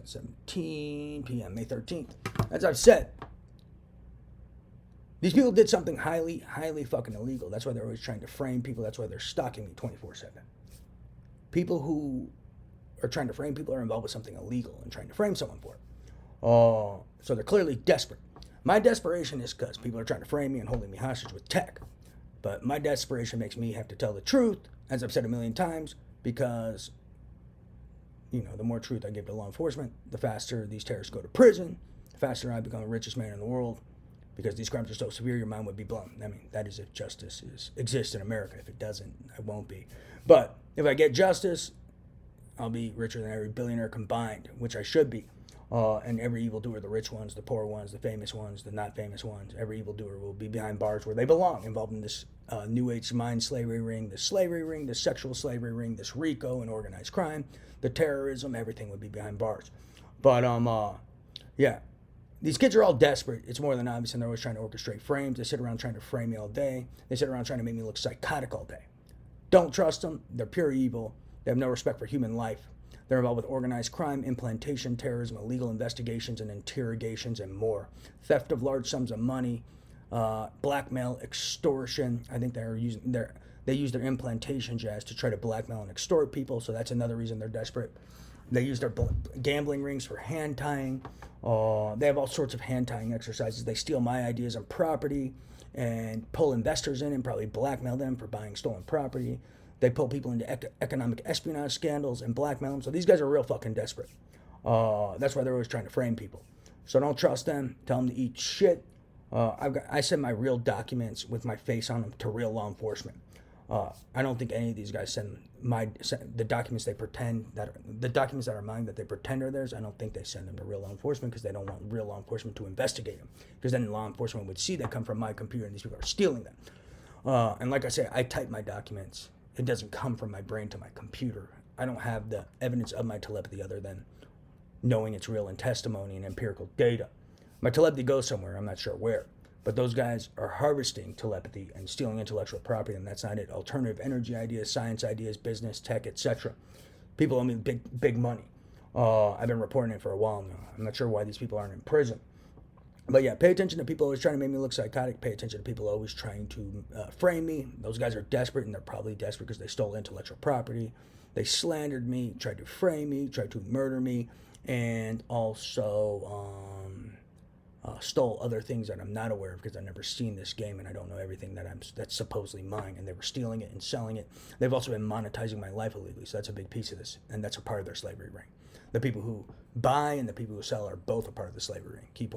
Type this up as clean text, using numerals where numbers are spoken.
7:17 p.m. May 13th. As I've said, these people did something highly, highly fucking illegal. That's why they're always trying to frame people. That's why they're stalking me 24/7. People who are trying to frame people are involved with something illegal and trying to frame someone for it. So they're clearly desperate. My desperation is because people are trying to frame me and holding me hostage with tech. But my desperation makes me have to tell the truth, as I've said a million times, because, the more truth I give to law enforcement, the faster these terrorists go to prison, the faster I become the richest man in the world, because these crimes are so severe, your mind would be blown. I mean, that is if justice exists in America. If it doesn't, I won't be. But if I get justice, I'll be richer than every billionaire combined, which I should be. And every evildoer, the rich ones, the poor ones, the famous ones, the not famous ones, every evildoer will be behind bars where they belong, involved in this New Age mind slavery ring, the sexual slavery ring, this RICO and organized crime, the terrorism, everything would be behind bars. But, yeah. These kids are all desperate. It's more than obvious, and they're always trying to orchestrate frames. They sit around trying to frame me all day. They sit around trying to make me look psychotic all day. Don't trust them. They're pure evil. They have no respect for human life. They're involved with organized crime, implantation, terrorism, illegal investigations and interrogations, and more. Theft of large sums of money, blackmail, extortion. I think they use their implantation jazz to try to blackmail and extort people, so that's another reason they're desperate. They use their gambling rings for hand tying. They have all sorts of hand tying exercises. They steal my ideas and property and pull investors in and probably blackmail them for buying stolen property. They pull people into economic espionage scandals and blackmail them. So these guys are real fucking desperate. That's why they're always trying to frame people. So don't trust them. Tell them to eat shit. I send my real documents with my face on them to real law enforcement. I don't think any of these guys send the documents they pretend the documents that are mine that they pretend are theirs. I don't think they send them to real law enforcement because they don't want real law enforcement to investigate them. Because then law enforcement would see they come from my computer and these people are stealing them. And like I say, I type my documents. It doesn't come from my brain to my computer. I don't have the evidence of my telepathy other than knowing it's real and testimony and empirical data. My telepathy goes somewhere. I'm not sure where. But those guys are harvesting telepathy and stealing intellectual property, and that's not it. Alternative energy ideas, science ideas, business, tech, etc. People owe me big money. I've been reporting it for a while now. I'm not sure why these people aren't in prison. But yeah, pay attention to people always trying to make me look psychotic. Pay attention to people always trying to frame me. Those guys are desperate, and they're probably desperate because they stole intellectual property. They slandered me, tried to frame me, tried to murder me, and also stole other things that I'm not aware of because I've never seen this game and I don't know everything that's supposedly mine. And they were stealing it and selling it. They've also been monetizing my life illegally, so that's a big piece of this, and that's a part of their slavery ring. The people who buy and the people who sell are both a part of the slavery ring. Key point.